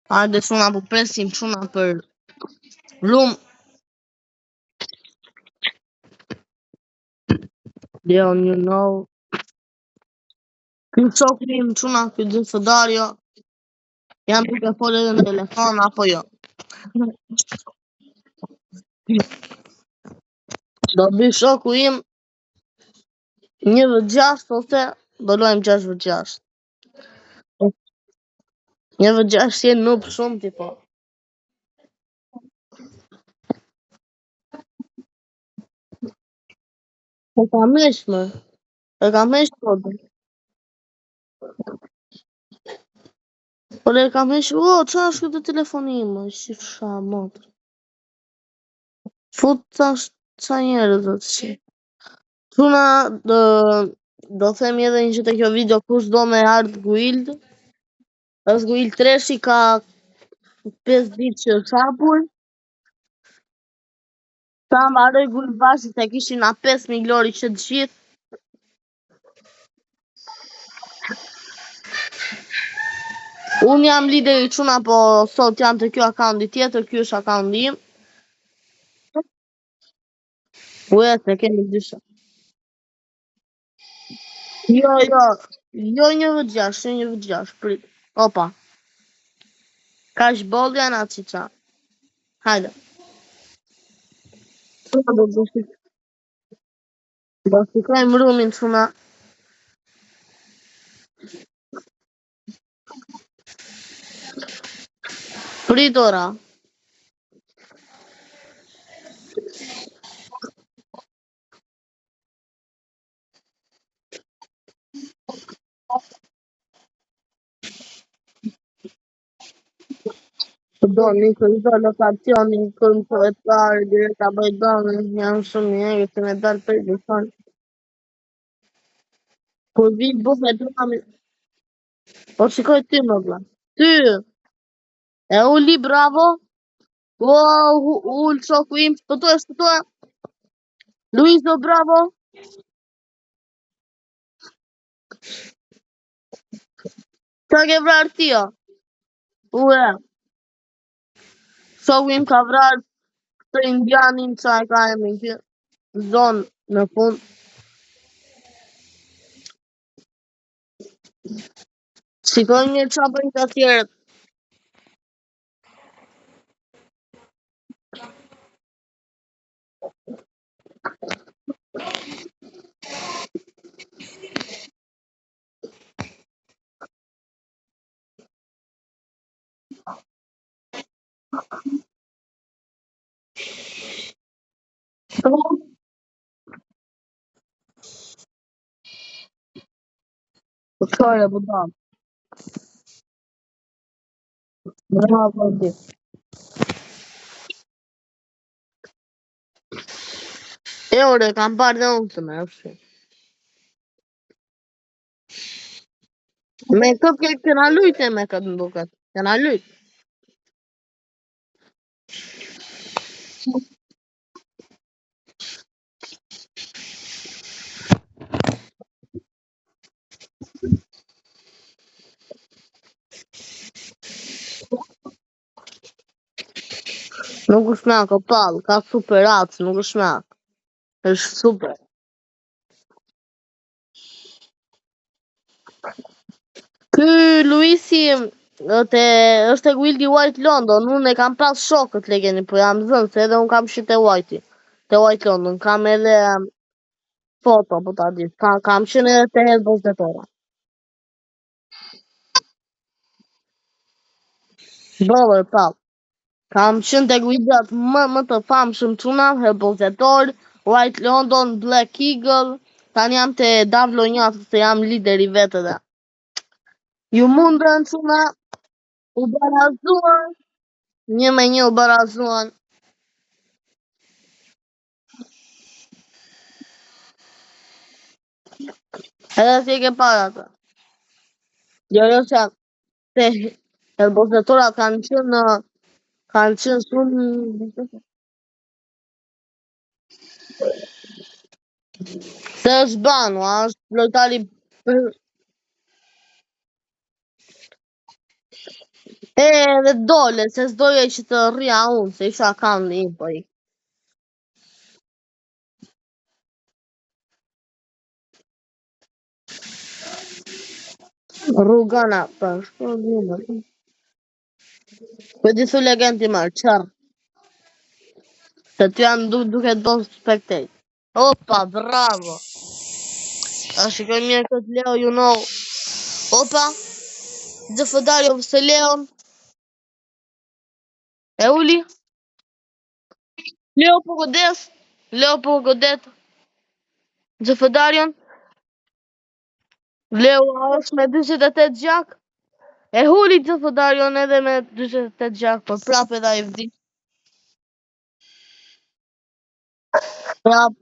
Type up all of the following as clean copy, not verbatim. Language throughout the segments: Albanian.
Hajde shuna po presim shuna për rum. Leon, you know. Ky shoku im shuna, ky Dario. Jam duke folë edhe në telefon apo jo? Do bëj shoku im 1-6 ose do luajmë 6-6. 1-6 jenë noob shumë ti po. E kam heq më. E kam heq kodën. Po e kam heq. O, qa është këtë telefoni im? Si fsha motër. Fut ca njerëz do të shi. Tuna do themi edhe një që të kjo video kush do me ardh guild. është guild Treshi ka 5 ditë që është hapur. Ta mbaroj guild bashkë se kishin a 5.000 glori që të gjithë. Unë jam lideri quna, po sot jam të kjo akaundi tjetër, kjo është akaundi im. Ue, se kemi dysha. Jo, 1-6, 1-6, prit. Opa. Ka shbolli janë atë që qa. Hajde. Do shikojmë rumin quna. Prit ora. Do një kërdo lokacioni, kërmë të vetarë, direta bëjdonë, janë shumë njëri që me dalë për një thonë. Kur vi bufe të rami. Po shikoj ty më bla. Ty! E uli bravo! O, ullë shoku im, shpëtoja. Luizo bravo! Qa ke vrarë tia? Ue! Shoku im ka vrarë të indianin qa e ka e me që zonë në fund. Shikoj një qa bëjnë të tjerët. Po qore budan. Bravo di. E ore, kam parë dhe unë të me është. Me këtë këna lujtë me këtë në duket. Këna lujtë. Nuk është me ako palë, ka super atës, nuk është me ako. është super. Ky Luisi është e guildi White London, unë e kam pas shokët legeni, po jam zënë, se edhe unë kam shite White. Te White London, kam edhe foto, po ta ditë, kam shine edhe te hedë bozdetora. Brother, pal. Kam shine te guildat më të famë shumë quna, hedë bozdetor, White London, Black Eagle, tani jam te Davlo Njatë, se jam lideri vetë dhe. Ju mundën quna, u barazuan, 1-1 u barazuan. Edhe si e ke para të. Jo që te herbozetorat kanë qenë shumë. Se është banu, është lojtari Dhe dole, se s'doja që të rria unë, se isha kam një po i. Rrugana, për shko një. Po di thu legendi marë, qërë. Se ty janë duke të bon spectate. Opa, bravo. A shikoj mirë këtë Leo, you know. Opa, Zëfëdario vëse Leon. E uli. Leo po godes. Leo po godet. Zëfëdarion. Leo a është me 28 gjak. E huli Zëfëdarion edhe me 28 gjak, por prap edhe i vdi. Prap.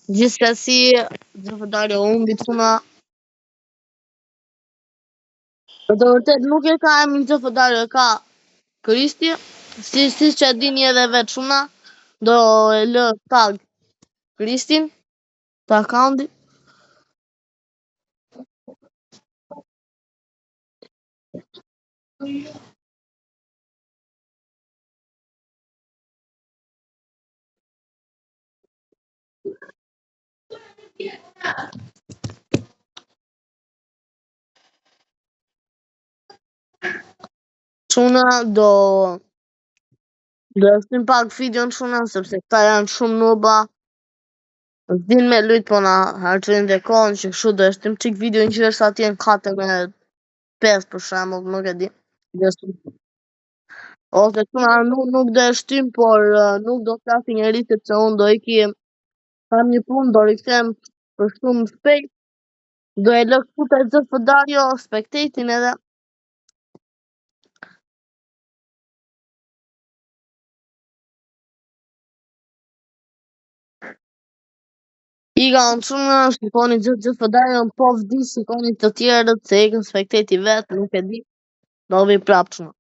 Gjithsesi, Zëfëdario humbi tuna. Për të vërtet nuk e ka emrin Zëfëdario, e ka Kristi. Si që dini edhe vetë shuna, do e lë tag Kristin të akaunti. Shuna do shtim pak videon shuna, sepse këta janë shumë nuba. Din me lujt po na harqojnë dhe kohën që kështu do shtim qik video në qërë sa tjenë 4 për shemull, nuk e di. Ose shuna nuk do shtim, por nuk do flasi njeri, sepse unë do iki kam një punë, do rikëtem për shumë shpejt. Do e lë këtu të Zëfëdario spectatin edhe. Iga në shumë shikoni Zëfëdarion po vdi, shikoni të tjerët se ikën spektati vetë, nuk e di. Do vi prapë shumë.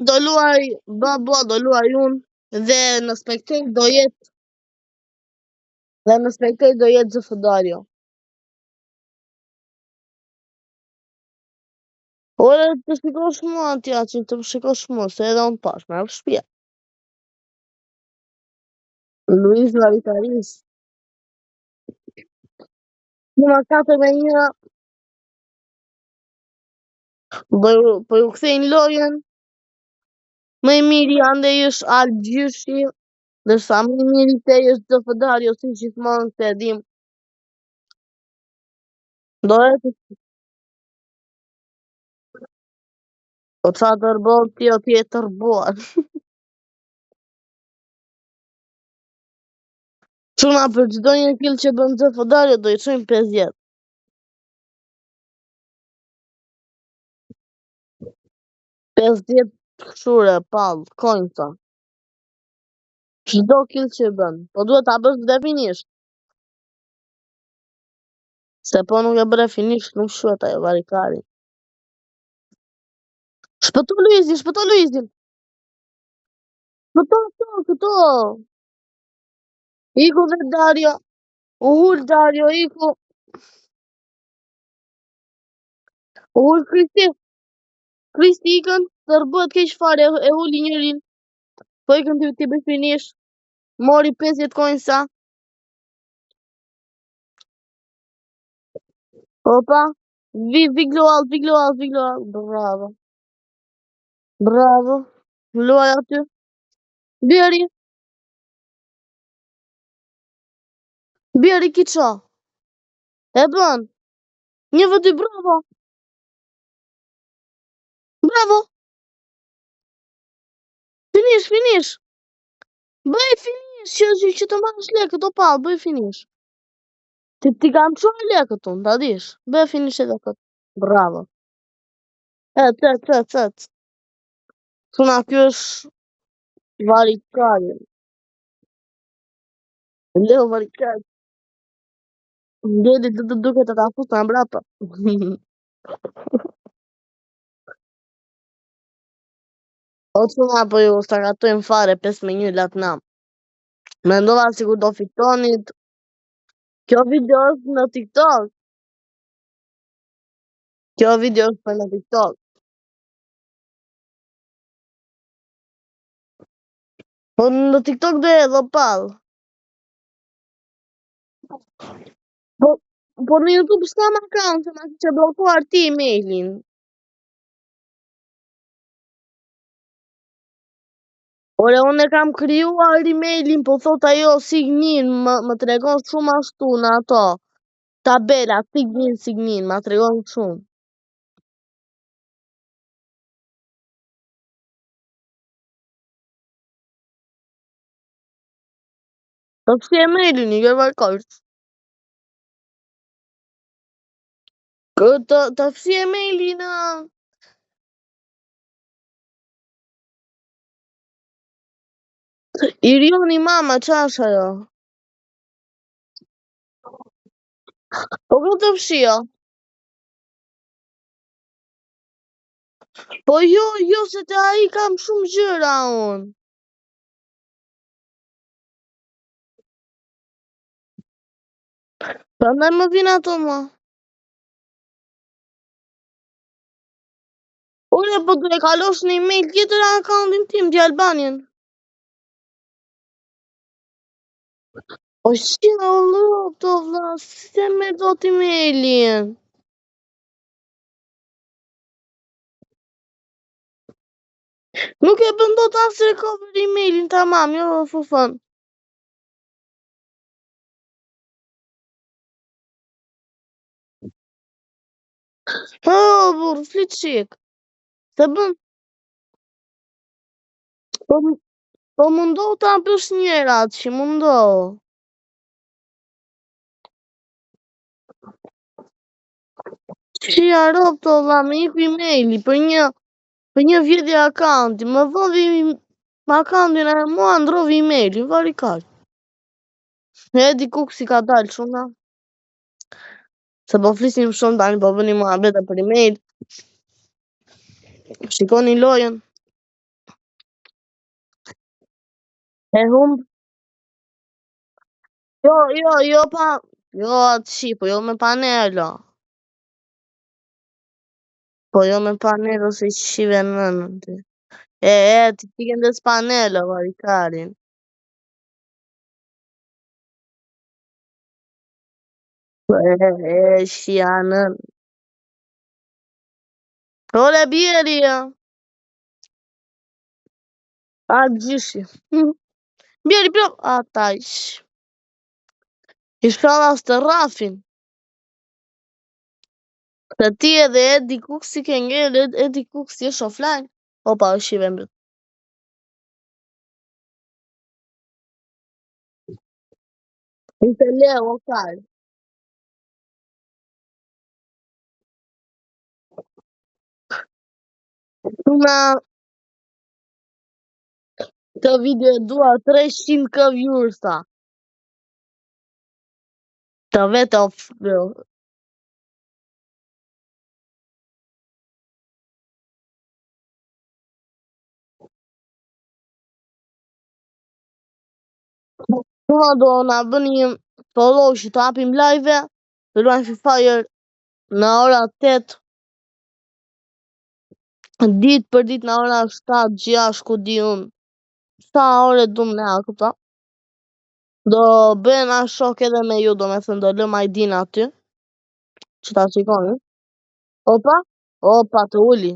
Do luaj, do luaj unë, dhe në spectate do jetë Zëfëdario. Ore të shikosh mua atja që të më shikosh mua, se edhe unë pash, me shpia. Luis Lavitaris. Në 4-1, po ju kthejnë lojen. Më i miri andej është Alp Gjyshi, dhe sa më i miri te është Zëfëdario, si gjithmonë se dim. Do e të o qa tërbon, ti o ti e tërboan. Quna për çdo një kill që bën Zëfëdario, do i qojmë 50. 50 shure, pallë, kojnësa. Çdo kill që bën, po duhet ta bësh definisht. Se po nuk e bëre finisht, nuk shuhet ajo varikari. Shpëto Luizin, shpëto Luizin. Këto. Iku dhe Dario. U hul Dario, iku. U hul Kristi. Kristi ikën, tërbët keq fare, e huli njërin. Po ikën ti bëj finish. Mori 50 kojnësa. Opa. Vigloal. Bravo. Bravo. Luaj aty. Bjeri kiqa. E bën. 1-2, bravo. Bravo! Finish, finish! Bëj finish, që të marrësh lekët, o pal, bëj finish. Ti kam çuar lekët unë, ta dish. Bëj finish edhe këtë. Bravo. Et. Tuna ky është varikari. Leo varikari. Ndeli të duket të ta fut në mbrapa. O tuna, po ju stakatojmë fare 5-1 latnam. Mendova sikur do fitonit. Kjo video është në TikTok. Kjo video është për në TikTok. Po në TikTok do edhe pal. Po, po në YouTube s'kam account, se ma që blokuar ti emailin. Ore, unë e kam krijuar emailin, po thot ajo signin, më tregon shumë ashtu në ato. Tabela, signin, ma tregon shumë. Po si emailin, i gërë varkojsh. Të fsi emailin, Irioni mama, qa është ajo? Po këtë të fshio? Po jo, se të aji kam shumë gjëra unë. Prandaj më vin ato më. Ore, po të e kalosh në email tjetër accountin tim të Albanien. O shi Allah, të vla, si se me do t'emailin? Nuk e bëndo të asë recover emailin, tamam, jo, fufën. Oh, burë, flit shik. Se bën, po mundohu ta bësh njerat, që mundohu. Që arop të vla, me iku emaili, për një vjedhje accounti, më dhovi accountin e mua ndrovi emailin, varikar. Edi kuk si ka dalë shumë, na. Se po flisim shumë tani, po bëni mua bete për email. Shikoni lojën. E humb. Jo, pa. Jo atë shi, po jo me panelo. Po jo me panelo se shive nënë. Ti tiken des panelo, varikarin. Shia nënë. Ole bjeri, ja. A gjishi. Bjeri, pro. A tajsh. Ishpallas të rafin. Se ti edhe Edi Kuk si ke ngell, Edi Kuk si është offline. Opa, është shive mbët. Ishte leo, okar. Tuna të video e dua 300k views ta. Të vete of... Tuna do na bëni një follow që të hapim live, të luajmë Free Fire në ora 8. Ditë për ditë në ora 7-6, ku di unë. Sa ore du më ne, këta. Do bëna shok edhe me ju, do me thënë, do lëm ID-n aty. Që ta shikoni. Opa, të uli.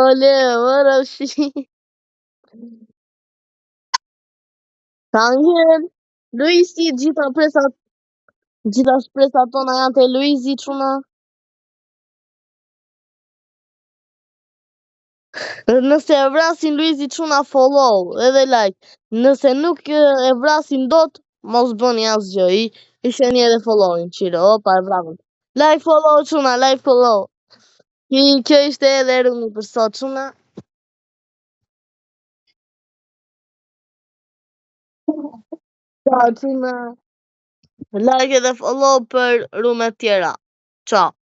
Ole, ora shi. Angel, Luisi, gjitha presat. Gjitha shpresat tona janë te Luizi çuna. Nëse e vrasin Luizi çuna follow edhe like. Nëse nuk e vrasin dot, mos bëni asgjë. I sheni edhe followin, qire. Opa, e vravën. Like follow çuna, like follow. Kjo ishte edhe rumi për sot çuna. Ciao çuna. Like edhe follow për rumet tjera. Ciao.